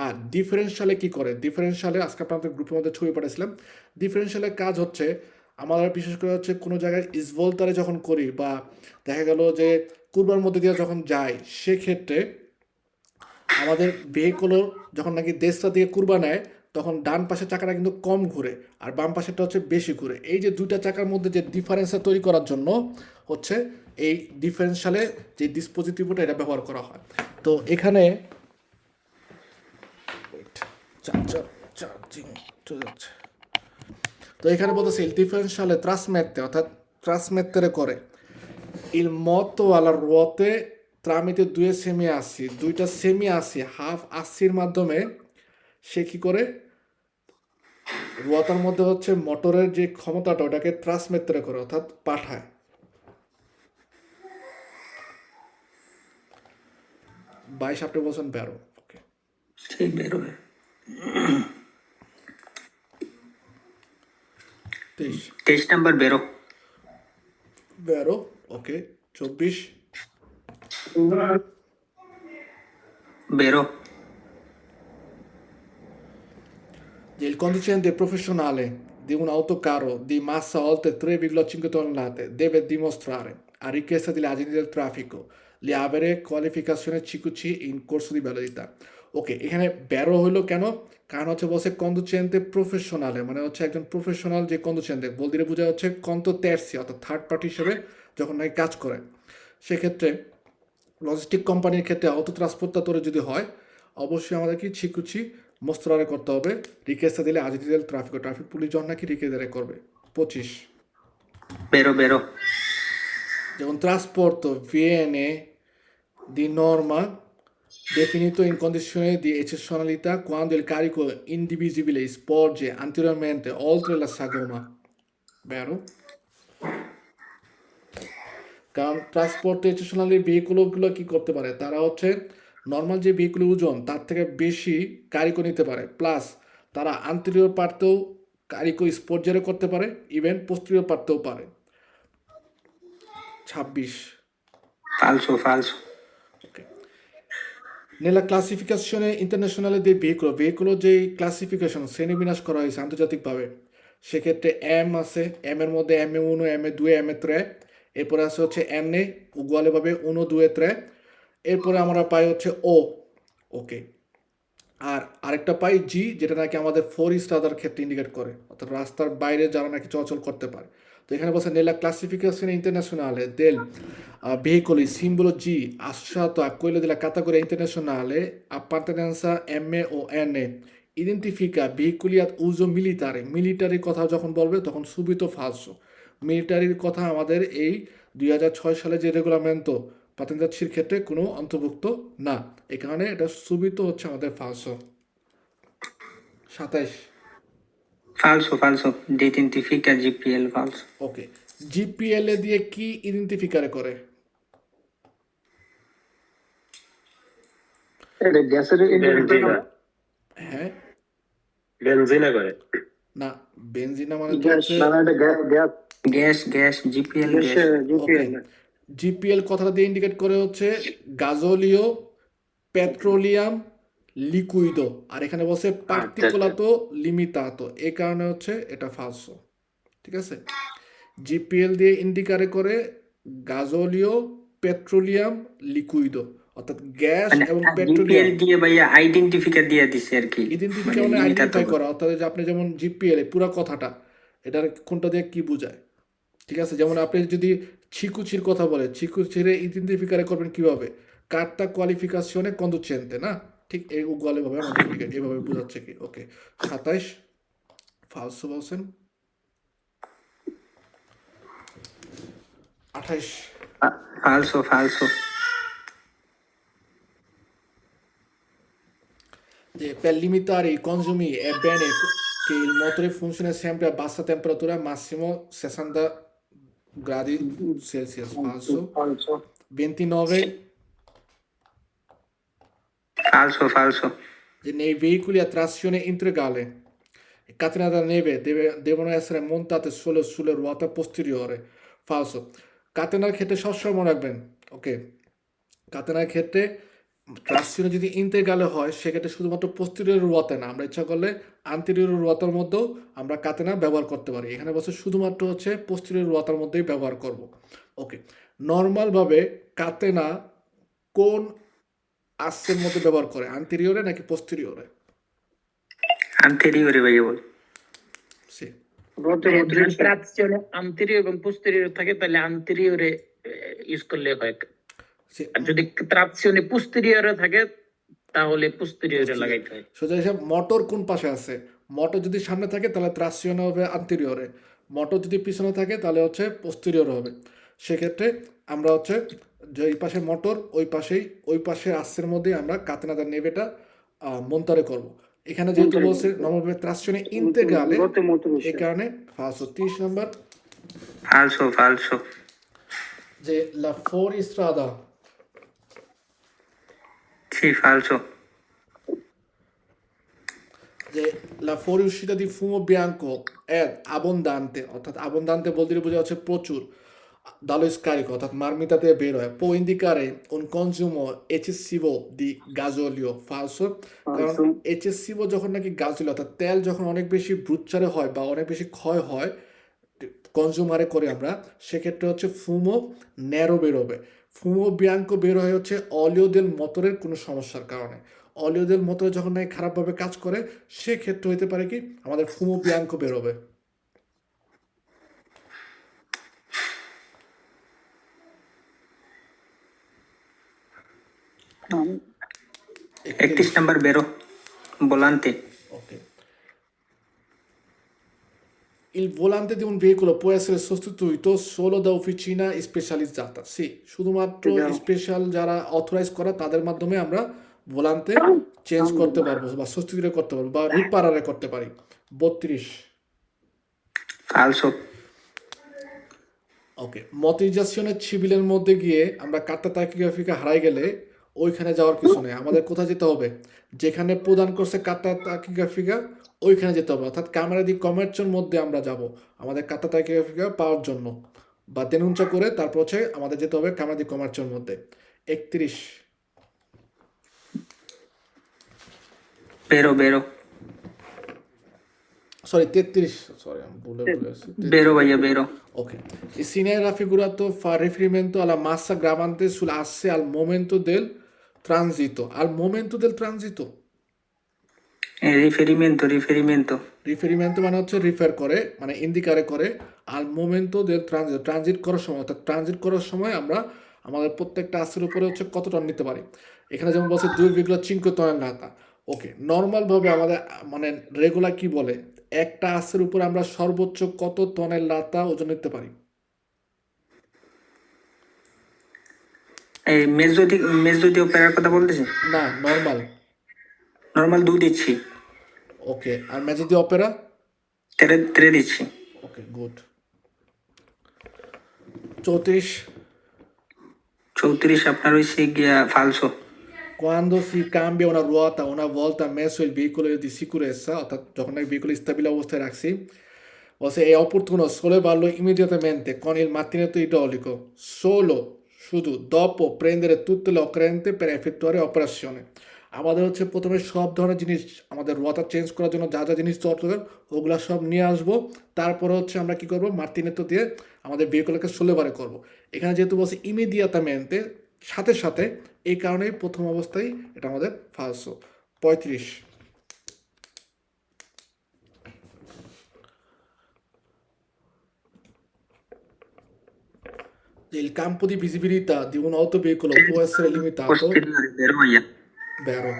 আর ডিফারেন্সিয়ালে কি করে ডিফারেন্সিয়ালে আজকে আপনাদের গ্রুপের মধ্যে ছবি পাঠিয়েছিলাম ডিফারেন্সিয়ালের কাজ হচ্ছে আমরা বিশেষ করে হচ্ছে কোনো জায়গায় ইসভলতারে যখন করি বা দেখা গেল যে কুরবার মধ্যে দিয়ে যখন যায় সেক্ষেত্রে আমাদের ভেহিকলও যখন নাকি দেশটা দিয়ে কুরবা নেয় তখন ডান পাশের চাকাটা কিন্তু কম ঘুরে আর বাম পাশেরটা হচ্ছে বেশি ঘুরে। এই যে দুইটা চাকার মধ্যে যে ডিফারেন্সটা তৈরি করার জন্য হচ্ছে এই ডিফারেন্সিয়ালে যে ডিসপোজিটিভটা এটা ব্যবহার করা হয়। তো এখানে চার্জিং চলে যাচ্ছে। তো এখানে বলতেছে il differenziale trasmette অর্থাৎ trasmettere করে il moto alla ruote tramite due semiassi, দুইটা সেমি আসি হাফ আসির মাধ্যমে সে কি করে রুয়াতার মধ্যে হচ্ছে মোটরের যে ক্ষমতাটা ওটাকে ট্রান্সমিটারে করে অর্থাৎ পাঠায়। 22 আপনি বলছেন 12। ওকে, সেই বেরোবে। 23 নাম্বার বেরো। 12 ওকে। 24 বেরো। che il conducente professionale di un autocarro di massa oltre 3,5 tonnellate deve dimostrare, a richiesta degli agenti del traffico, di avere qualificazione CQC in corso di validità. ওকে, এখানে বেরো হইলো কেন? কারণ হচ্ছে বলছে কন্ডুচেন্টে প্রফেশনালে, মানে হচ্ছে একজন প্রফেশনাল যে কন্ডুচেন্টে বলতে বোঝা হচ্ছে কন্ত তেরসি অর্থাৎ থার্ড পার্টি হিসেবে যখন নাকি কাজ করে। সেক্ষেত্রে লজিস্টিক কোম্পানির ক্ষেত্রে অটো ট্রান্সপোর্টাতরে যদি হয় অবশ্যই আমাদের কি ছিকুচি মোস্তারে করতে হবে। রিকোয়েস্ট দিলে আজকে দিলে ট্রাফিক পুলিশ যখন নাকি রিকোয়েস্ট করবে। 25 বেরো বেরো। যেমন trasporto viene di norma definito in condizioni di eccezionalità quando il carico indivisibile sporge anteriormente oltre la sagoma. Vero? কারণ ট্রান্সপোর্ট এক্সেপশনালি ভেহিকুলগুলো কি করতে পারে, তারা হচ্ছে নর্মাল যে ভেহিকুলের ওজন তার থেকে বেশি কারিকো নিতে পারে, প্লাস তারা আন্তরিয়র পার্টেও কারিকো স্পোর্জারে করতে পারে, ইভেন পোস্টেরিয়র পার্টেও পারে। 26 ফালসো ফালসো। ওকে। Nella classificazione internazionale dei veicolo যেই ক্লাসিফিকেশন শ্রেণীবিন্যাস করা হয়েছে আন্তর্জাতিকভাবে, সেক্ষেত্রে এম আছে, এম এর মধ্যে M1, M2, M3, এরপরে আছে হচ্ছে এন এ উগুয়ালেভাবে 1, 2, 3, এরপরে আমরা পাই হচ্ছে ও। ওকে, আর আরেকটা পাই জি, যেটা নাকি আমাদের 4 স্টার ক্ষেত্রে ইন্ডিকেট করে, অর্থাৎ রাস্তার বাইরে যারা নাকি চলাচল করতে পারে। তো এখানে বলছে nella classificazione internazionale del veicoli simbolo G associato a quello della categoria internazionale appartenenza M o N identifica veicoli ad uso militare। মিলিটারির কথা যখন বলবে তখন সুবিতো ফালসো। মিলিটারির কথা আমাদের এই 2006 সালে যে রেগুলামেন্টো পাতেন্দাচ্ছির ক্ষেত্রে কোনো অন্তর্ভুক্ত না, এই কারণে এটা সুবিতো হচ্ছে আমাদের ফালসো। 27 ফালসো ফালসো। ডিডেন্টিফিকা জিপিএল ফালসো। ওকে, জিপিএল এ দিয়ে কি আইডেন্টিফিকার করে? এটা গ্যাসের হ্যাঁ বেনজিনা করে না, বেনজিনা মানে তো গ্যাস হচ্ছে মানে এটা gas gas gas GPL gas. GPL GPL কথাটা দিয়ে ইন্ডিকেট করে হচ্ছে গাজোলিও পেট্রোলিয়াম লিকুইডো, আর এখানে বলছে পার্টিকুলাতো লিমিতাতো, এই কারণে হচ্ছে এটা ফালসো। ঠিক আছে, জিপিএল দিয়ে ইন্ডিকেট করে গাজোলিও পেট্রোলিয়াম লিকুইডো, অর্থাৎ গ্যাস মানে এবং জিপিএল পেট্রোলিয়াম দিয়ে ভাইয়া আইডেন্টিফিকার দিয়ে দিছে আর কি। আইডেন্টিফাই মানে আইডেন্টিফাই করা, অর্থাৎ যে আপনি যেমন জিপিএল পুরো কথাটা এটার কোনটা দিয়ে কি বোঝায়। ঠিক আছে, যেমন আপনি যদি ছিকুচির কথা বলে ছিকুচিরে আইডেন্টিফিকারে করবেন কিভাবে, কার্তা কোয়ালিফিকাশনে কন্ডুচেন্তে না, ঠিক এই উগালে ভাবে আমাদের এইভাবে বোঝাচ্ছে কি। ওকে, 27 ফালসো বলছেন। 28 ফালসো ফালসো। per limitare i consumi è bene che il motore funzioni sempre a bassa temperatura, massimo 60 gradi Celsius. Falso. 29 ফালসো ফালসো। nei veicoli a trazione integrale catene da neve devono essere montate solo sulle ruote posteriore. Falso. কাতেনার ক্ষেত্রে সবসময় মনে রাখবেন, ওকে, কাতেনার ক্ষেত্রে ট্রাসিওনে যদি ইন্তেগ্রালে হয় সেক্ষেত্রে শুধুমাত্র posterior রুয়াতে না, আমরা ইচ্ছা করলে আন্তেরিয়র রুয়াতার মধ্যেও আমরা কাতেনা ব্যবহার করতে পারি। এখানে বলছে শুধুমাত্র হচ্ছে পোস্টেরিয়র রুয়াতার মধ্যেই ব্যবহার করব। ওকে, নর্মালভাবে কাতেনা কোন আসের মধ্যে ব্যবহার করে, আন্তেরিয়রে নাকি পোস্টেরিয়রে? আন্তেরিয়রে ভাইয়া বল। সি। ট্রাকশনে আন্তরিয় এবং পোস্টেরিয়র থাকে, তাহলে আন্তরিয়রে ইউজ করলে হয়। সি আর যদি ট্রাকশনে পোস্টেরিয়রে থাকে তাহলে পোস্টেরিয়রে লাগাইতে হয়। সোজা হিসাব, মোটর কোন পাশে আছে? মোটর যদি সামনে থাকে তাহলে ট্রাকশনে হবে আন্তেরিয়রে, মোটর যদি পিছনে থাকে তাহলে হচ্ছে পোস্টেরিয়র হবে। সেক্ষেত্রে আমরা হচ্ছে যে এই পাশে মোটর ওই পাশের আসের মধ্যে আমরা কাতেনাদার নেবেটা মন্তারে করব। এখানে যেহেতু বলছে নর্মালভাবে ট্রাকশনে ইন্তেগ্রালে, এই কারণে 530 নম্বর ফালসো যে লা fuoristrada sì falso যে la fuoriuscita di fumo bianco è abbondante, অর্থাৎ abbondante বলতে বোঝা হচ্ছে প্রচুর, dallo scarico অর্থাৎ মারমিতাতে বের হয়, può indicare un consumo eccessivo di gasolio, falso, কারণ eccessivo যখন নাকি গাজোলিও অর্থাৎ তেল যখন অনেক বেশি ব্রুচ্চারে হয় বা অনেক বেশি ক্ষয় হয় কনজিউমারে করে আমরা, সেক্ষেত্রে হচ্ছে ফুমো ন্যারো বেরোবে। ফুমো বিয়াঙ্কো বের হয় হচ্ছে অলিও দেল মোটরের কোনো সমস্যার কারণে। অলিও দেল মোটরে যখন নাকি খারাপভাবে কাজ করে সেক্ষেত্রে হতে পারে কি আমাদের ফুমো বিয়াঙ্কো বেরোবে। একত্রিশ নাম্বার বেরো volante ওকে, il volante di un veicolo può essere sostituito solo da officina specializzata, sì, শুধুমাত্র স্পেশাল যারা অথরাইজ করা তাদের মাধ্যমে আমরা ভোলান্তে চেঞ্জ করতে পারবো বা সাবস্টিটিউট করতে পারবো বা রিপারারে করতে পারি। 32 falso ওকে, মটিজাশনের সিভিলের মধ্যে গিয়ে আমরা কার্তা তাকিগ্রাফিকা হারাই গেলে ওইখানে যাওয়ার কিছু নেই, আমাদের কোথায় যেতে হবে? যেখানে প্রদান করছে কার্তা তাকিগ্রাফিকা ওইখানে যেতে হবে, অর্থাৎ ক্যামেরা দি কমার্চের মধ্যে আমরা যাব আমাদের কার্তা তাকিগ্রাফিকা পাওয়ার জন্য, বা দেনুঞ্চা করে তারপর হচ্ছে আমাদের যেতে হবে ক্যামেরা দি কমার্চের মধ্যে। 31 বেরো সরি 33, সরি আমি ভুলে বলেছি। বেরো ভাইয়া বেরো Ok, il Sinai raffigurato fa riferimento alla massa gravante sull'asse al momento del transito. Al momento del transito? riferimento রিফেরিমেন্টো মানে হচ্ছে রিফার করে, মানে ইন্ডিকারে করে আল মোমেন্টো del ট্রানজিট, ট্রানজিট করার সময়, অর্থাৎ ট্রানজিট করার সময় আমরা আমাদের প্রত্যেকটা আসের উপরে হচ্ছে কত টন নিতে পারি। এখানে যেমন বলছে 2,5 টনের নাতা। ওকে, নর্মালভাবে আমাদের মানে রেগুলার কি বলে একটা আসের উপরে আমরা সর্বোচ্চ কত টনের লাতা ওজন নিতে পারি? এই মেজো দি অপেরার কথা বলতেছি, না, নর্মাল। নর্মাল 2 দিচ্ছি, ওকে, আর ম্যাজিক দি অপেরা? 3 দিচ্ছি। ওকে, গুড। 34 আপনার হইছে গিয়া ফালসো। Quando si cambia una ruota una volta messo il veicolo di sicurezza, অর্থাৎ যখন এক veicolo স্টেবল অবস্থায় রাখছি, বলছে è opportuno sollevarlo immediatamente con il mattinetto idraulico, solo শুধু dopo prendere tutte le occorrenti per effettuare operazione. আমাদের হচ্ছে প্রথমে সব ধরনের জিনিস আমাদের রোয়াটা চেঞ্জ করার জন্য যা যা জিনিস দরকার ওগুলা সব নিয়ে আসবো, তারপরে হচ্ছে আমরা কি করবো মার্টিনেতো দিয়ে আমাদের ভেহিকলকে সোলেভারে করব। এখানে যেহেতু বলছে ইমিডিয়াতামেন্টে সাথে সাথে, এই কারণেই প্রথম অবস্থায় এটা আমাদের ফালসো। 35 il campo di visibilità di un autoveicolo può essere limitato, posteriore বেরো ভাইয়া বেরো।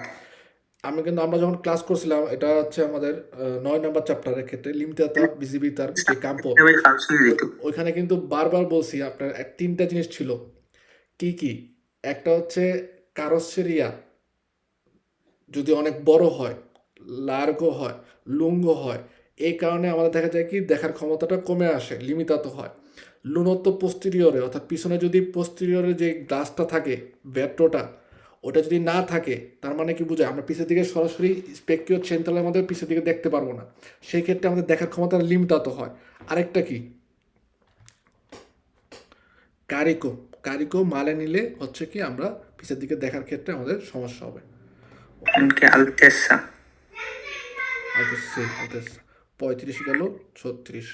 আমি কিন্তু আমরা যখন ক্লাস করছিলাম এটা হচ্ছে আমাদের 9 নম্বর চ্যাপ্টারের ক্ষেত্রে লিমিটাতা ভিজিবিলিটার যে ক্যাম্পো, ভাই ফালসো দিত। ওইখানে কিন্তু বারবার বলছি আপনার তিনটা জিনিস ছিল। কি কি? একটা হচ্ছে কারোসেরিয়া যদি অনেক বড় হয়, লার্গো হয়, লুঙ্গো হয়, এই কারণে আমাদের দেখা যায় কি দেখার ক্ষমতাটা কমে আসে, লিমিটাতো হয়। লুনত্ব পোস্টেরিয়রে অর্থাৎ পিছনে যদি পোস্টেরিয়রে যে গ্লাসটা থাকে ভেট্রোটা, ওটা যদি না থাকে তার মানে কি বোঝায় আমরা পিছের দিকে সরাসরি স্পেকিও সেন্ট্রালের মধ্যে পিছের দিকে দেখতে পারবো না, সেই ক্ষেত্রে আমাদের দেখার ক্ষমতা লিমিটাতো হয়। আরেকটা কি কারিকো, কারিকো মালে নিলে হচ্ছে কি আমরা পিছের দিকে দেখার ক্ষেত্রে আমাদের সমস্যা হবে। Anche altezza. আলতেছে 35 গেল 36।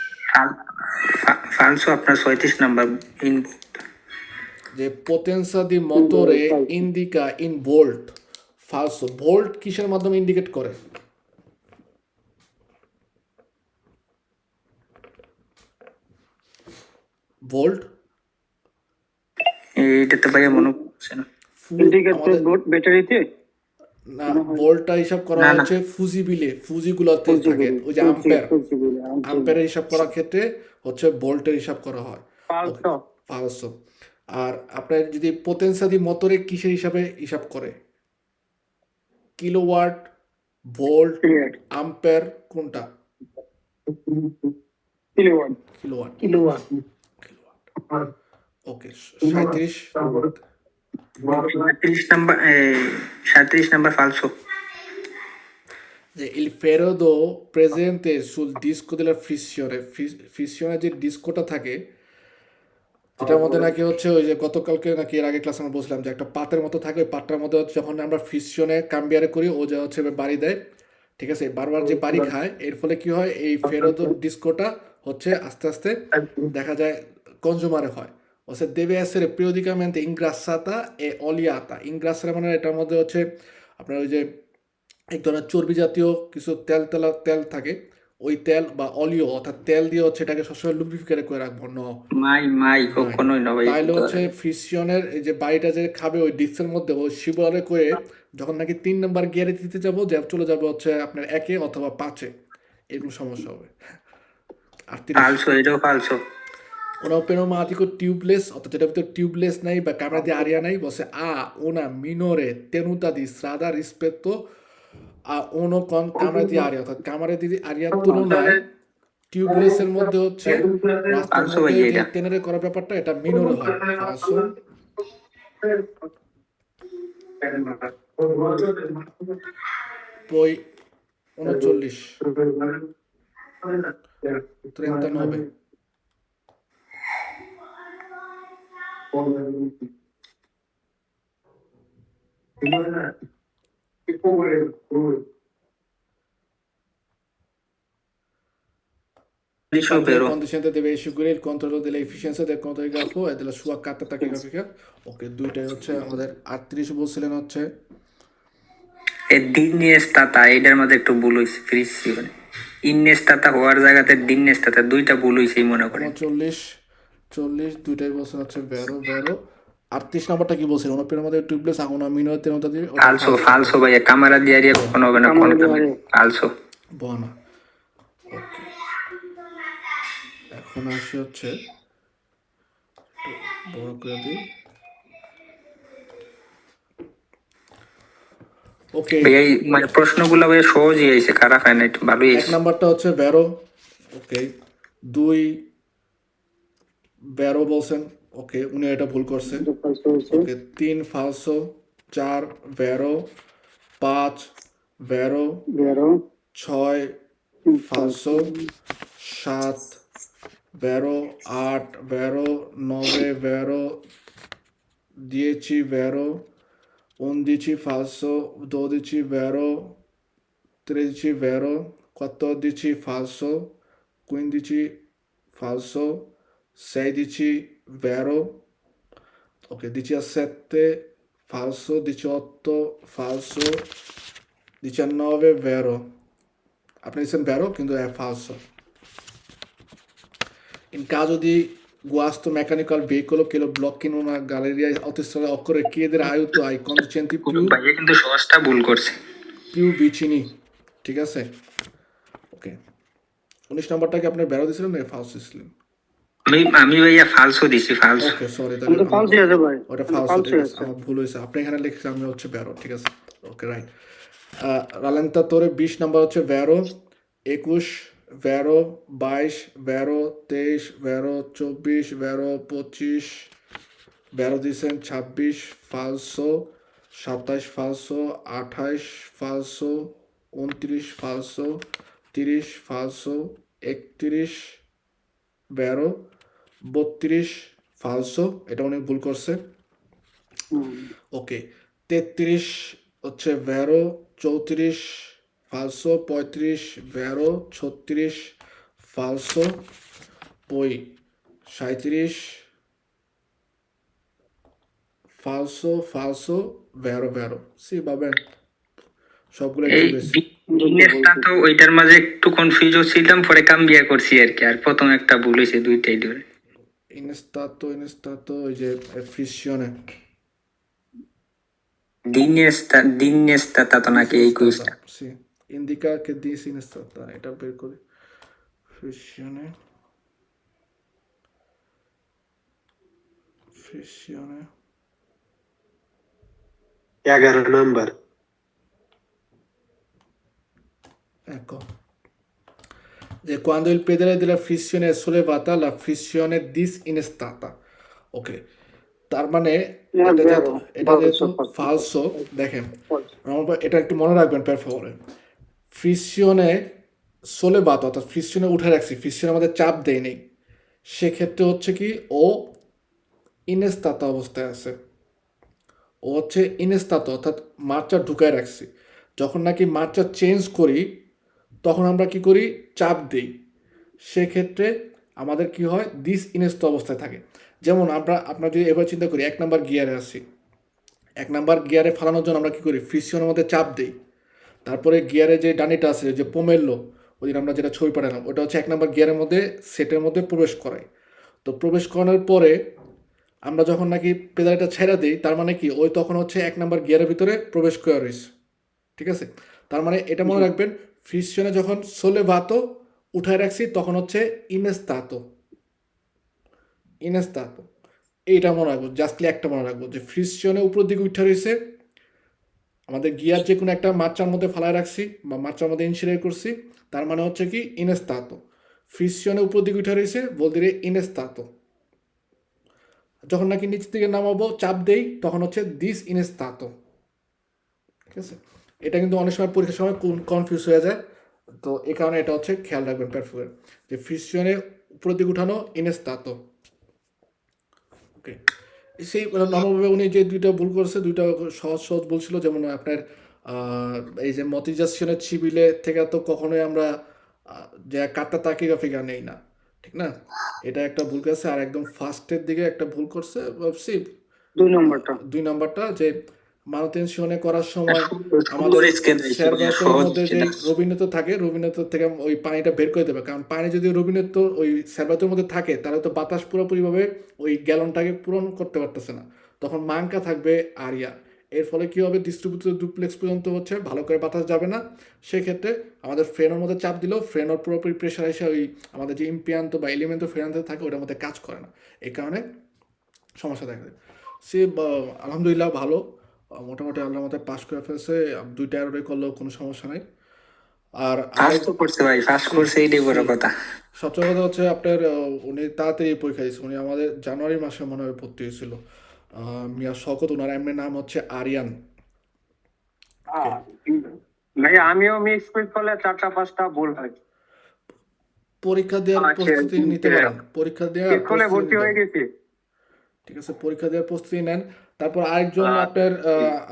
Falso আপনার 36 নাম্বার ইনপুট। যে potenza di motore indica in volt falso volt কিসের মাধ্যমে ইন্ডিকেট করে? ভোল্ট এইটাতে ভাইয়া মনে পড়ছে না। ইন্ডিকেটর বোর্ড ব্যাটারিতে না, ভোল্টটা হিসাব করা না, না। হচ্ছে ফুজিগুলোতে থাকে, ওই যে আম্পেয়ারের হিসাব করার ক্ষেত্রে হচ্ছে ভোল্টের হিসাব করা হয়, পালসো ফালসো। আর আপনার যদি পোটেনশিয়াল দি মোটরে কিসের হিসাব করে? কিলোওয়াট, ভোল্ট, আম্পেয়ার, কোনটা? Kilowatt kilowatt. কিলোওয়াট ওকে 37। 37 নাম্বার ফালসো। যে il periodo presente sul disco della ফিসিওনে যে ডিস্কোটা থাকে, যেটার মধ্যে নাকি হচ্ছে ওই যে গতকালকে নাকি এর আগে ক্লাসে আমরা বলছিলাম যে একটা পাতের মতো থাকে, ওই পাতটার মধ্যে হচ্ছে যখন আমরা ফিসিওনে কাম্বিয়ারে করি ও যে হচ্ছে বাড়ি দেয়, ঠিক আছে, বারবার যে বাড়ি খায়, এর ফলে কি হয়, এই ফেরোদো ডিস্কোটা হচ্ছে আস্তে আস্তে দেখা যায় কনজুমারে হয়। O se deve essere periodicamente ingrassata e oliata. Ingrassare মানে এটার মধ্যে হচ্ছে আপনার ওই যে এক ধরনের চর্বি জাতীয় কিছু তেল থাকে, ওই তেল বা অলিও অর্থাৎ তেল দিয়ে হচ্ছে এটাকে সবসময় লুব্রিফিকেট করে রাখবো। মাই কখনোই না ভাই। তাইলে হচ্ছে ফ্রিকশনের এই যে বাড়িটা যে খাবে ওই ডিস্কের মধ্যে ওই শিবরে করে যখন নাকি 3 নম্বর গিয়ারে দিতে যাবো, যে চলে যাবে হচ্ছে আপনার 1-এ অথবা 5-এ, এরকম সমস্যা হবে। 38 ফালসো, এটাও ফালসো। Uno pneumatico tubeless, অর্থাৎ যেটার ভিতরে টিউবলেস নাই বা ক্যামেরা দিয়ে আরিয়া নাই, বসে una minore tenuta di strada rispetto a uno con camera di aria, অর্থাৎ ক্যামেরা দিয়ে আরিয়ার তুলনায় টিউবলেসের মধ্যে হচ্ছে রাস্তার ফালসো মধ্যে ভাই যে এটা। টেনারে করার ব্যাপারটা এটা মিনোরে হয়। ফালসো। Poi 39 39 Dicevo però, conducente deve eseguire il controllo dell'efficienza del contrografo e della sua carta tachigrafica. ওকে, দুইটাই হচ্ছে আমাদের 38 বলছিলেন হচ্ছে দিনেস্তাতা, এটার মধ্যে একটু ভুল হয়েছে। ফ্রিসিওনে ইন্নেস্তাতা হওয়ার জায়গাতে দিনেস্তাতা, দুইটা ভুল হয়েছেই মনে করেন। 39 দুইটাই বলছেন হচ্ছে ভেরো 38 নাম্বারটা কি বলছিলেন? অনুপ্রেরণার মধ্যে টিউবলেস আগুন মিনোতে নতা দিয়ে ফালসো, ফালসো ভাইয়া, কামারা দিয়ে আরিয়া কখনো হবে না। ফালসো। বনা। ওকে, এখন আসি হচ্ছে একটু বড় করে দিই। ওকে, ভাইয়া মানে প্রশ্নগুলো ভাইয়া সহজই আইছে, খারাপ হয় না, একটু ভালোই এক আইছে। নাম্বারটা হচ্ছে ভেরো। ওকে, 2 ভেরো বলছেন। ওকে, উনি এটা ভুল করছে। ওকে, 3 ফালসো, 4 ভেরো, 5 ভেরো, 6 falso, 7 vero, 8 vero, 9 vero, 10 vero, 11 falso, 12 vero, 13 vero, 14 falso, 15 falso, 16 vero, ok, 17 falso, 18 falso, 19 vero. আপনি dicono vero, কিন্তু è falso. In caso di guasto meccanico al veicolo che lo blocchi in una galleria autostradale occorre chiedere aiuto ai conducenti ভাইয়া কিন্তু সহজটা ভুল করছে। più vicini. ঠিক আছে? ওকে, 19 নাম্বারটাকে আপনি ভেরো দিয়েছিলেন না ফালসো দিয়েছিলেন? আমি ভাইয়া ফালসো দিছি, ফালসো। ওকে, সরি, কিন্তু ফালসো আছে ভাই, ওটা ফালসো, ফালসো ঠিক আছে, আছে। আমার ভুল হয়েছে। আপনি এখানে লিখেছেন, আমি হচ্ছে ভেরো, ঠিক আছে। ওকে, রাইট। রালেন্তাতোরে 20 নাম্বার হচ্ছে ভেরো, 21 ভেরো, 22 ভেরো, 23 ভেরো, 24 ভেরো, 25 ভেরো দিয়েছেন, 26 ফালসো, 27 ফালসো, 28 ফালসো, 29 ফালসো, 30 ফালসো, 31 ভেরো, 32 ফালসো, এটা অনেক ভুল করছে। ওকে, 33 হচ্ছে ভেরো, 34 ফালসো, 35 ভেরো, 36 ফালসো, পই 37 ফালসো ফালসো, ভেরো ভেরো। সি বাবেন সবগুলো এই একটু বেশি। ইনেস্তা তো ওইটার মাঝে একটু কনফিউজ হচ্ছিলাম, পরে কাম্বিয়া করছি আর কি। আর প্রথম একটা ভুল হয়েছে, দুইটাই ধরে। ইনস্তাতো ওই যে ফিশিয়নে দিনেস্তা তো নাকি এই কুইজটা। সি ইন্ডিকা কে দিস ইনস্তাতা, এটা বের করি। ফিশিয়নে ফিশিয়নে 11 number. ecco, e quando il pedale della fissione è sollevata la fissione disinnestata, ok, তার মানে এটা যেহেতু ফালসো, দেখেন এটা একটু মনে রাখবেন per favore, ফিশিয়নে সোলেবাতো অর্থাৎ ফিশিয়নে উঠে রাখছি, ফিশিয়নে আমাদের চাপ দেয় নেই, সেক্ষেত্রে হচ্ছে কি ও ইনেস্তাতা অবস্থায় আছে, ও হচ্ছে ইনেস্তাতো অর্থাৎ মার্চা ঢুকায় রাখছি। যখন নাকি মার্চা চেঞ্জ করি তখন আমরা কি করি, চাপ দিই, সেক্ষেত্রে আমাদের কি হয়, দিস ইনেস্ত অবস্থায় থাকে। যেমন আপনার যদি এবার চিন্তা করি 1 নাম্বার গিয়ারে আসি, 1 নাম্বার গিয়ারে ফালানোর জন্য আমরা কি করি, ফ্রিকশনের মধ্যে চাপ দিই, তারপরে গিয়ারে যে ডানিটা আছে যে পোমেল্লো, ওই দিন আমরা যেটা ছবি পাঠালাম ওটা হচ্ছে 1 নাম্বার গিয়ারের মধ্যে সেটের মধ্যে প্রবেশ করাই। তো প্রবেশ করানোর পরে আমরা যখন নাকি পেদালটা ছেড়ে দিই, তার মানে কি ওই তখন হচ্ছে 1 নাম্বার গিয়ারের ভিতরে প্রবেশ করে রয়েছে, ঠিক আছে। তার মানে এটা মনে রাখবেন, ফ্রিকশনে যখন সোলেভাতো উঠায় রাখছি তখন হচ্ছে ইনেস্তাতো, ইনেস্তাতো, এইটা মনে রাখবো, জাস্টলি একটা মনে রাখবো যে ফ্রিকশনে উপর দিকে উঠে রয়েছে, আমাদের গিয়ার যে কোনো একটা মাত্রার মধ্যে ফালায় রাখছি বা মাত্রার মধ্যে ইনসিডেন্ট করছি, তার মানে হচ্ছে কি ইনেস্তাতো। ফ্রিকশনে উপর দিকে উঠে রয়েছে বলতে রে ইনেস্তাতো, যখন নাকি নিচ থেকে নামাবো চাপ দেই তখন হচ্ছে দিস ইনেস্তাতো, ঠিক আছে। এটা কিন্তু অনেক সময় পরীক্ষার সময় কনফিউজ হয়ে যায়, তো এই কারণে এটা হচ্ছে খেয়াল রাখবেন পারফেক্ট, যে ফ্রিকশনে উপরের দিকে উঠানো ইনেস্তাতো, ওকে। সেই নর্মালভাবে উনি যে দুইটা ভুল করছে, দুইটা সহজ সহজ বলছিল, যেমন আপনার এই যে মতিজাসনের চিবিলে থেকে তো কখনোই আমরা যে কাটটা তাকিয়ে ফিগার নেই না, ঠিক না, এটা একটা ভুল করছে। আর একদম ফার্স্টের দিকে একটা ভুল করছে, দুই নম্বরটা যে মানুটেনশনে করার সময় আমাদের স্যারবাতের মধ্যে যে রবীন্দ্র থাকে, রবীন্দ্র থেকে ওই পানিটা বের করে দেবে, কারণ পানি যদি রবীন্দ্র ওই স্যারবাতের মধ্যে থাকে তাহলে তো বাতাস পুরোপুরিভাবে ওই গ্যালনটাকে পূরণ করতে পারতেছে না, তখন মাঙ্কা থাকবে আরিয়া, এর ফলে কী হবে, ডিস্ট্রিবিউটর ডুপ্লেক্স পর্যন্ত হচ্ছে ভালো করে বাতাস যাবে না, সেক্ষেত্রে আমাদের ফ্রেনের মধ্যে চাপ দিলেও ফ্রেনের পুরোপুরি প্রেশার এসে ওই আমাদের যে ইম্পিয়ান্ত বা এলিমেন্ট ফ্রেনাতে থাকে ওটার মধ্যে কাজ করে না, এই কারণে সমস্যা দেখা যায়। সে আলহামদুলিল্লাহ ভালো, মোটামুটি আল্লাহর মধ্যে পাস করে ফেলছে, 2টা এররে করলেও কোনো সমস্যা নাই। আর ফার্স্ট তো করছে ভাই, ফার্স্ট করছে, এইটাই বড় কথা। সবচেয়ে কথা হচ্ছে আপনার উনি তাড়াতাড়ি পরীক্ষা দিয়েছে, উনি আমাদের জানুয়ারি মাসে মনে হয় ভর্তি হয়েছিল, মিয়া শকত, ওনার এমনি নাম হচ্ছে আরিয়ান। ভাই আমিও মিক্স কুইজ করলে 4টা-5টা ভুল হয়। পরীক্ষা দেওয়ার প্রস্তুতি নিতে পারেন, পরীক্ষা দেওয়ার স্কুলে ভর্তি হয়ে গেছি। ঠিক আছে, পরীক্ষা দেওয়ার প্রস্তুতি নেন। তারপর আরেকজন আপনার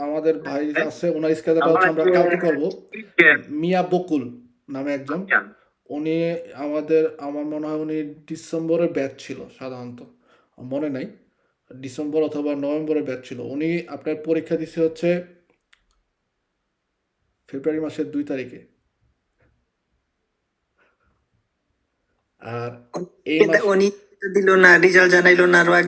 আমাদের ভাই আছে, ওনার স্কেলটা হচ্ছে আমরা কালকে করবো, মিয়া বকুল নামে একজন, উনি আমার মনে হয় উনি ডিসেম্বরের ব্যাচ ছিল সাধারণত, মনে নাই, ডিসেম্বর অথবা নভেম্বরের ব্যাচ ছিল, উনি আপনার পরীক্ষা দিচ্ছে হচ্ছে ফেব্রুয়ারি মাসের 2 তারিখে। আর এই মাস উনি দিল না, রেজাল্ট জানাইলো না, আরো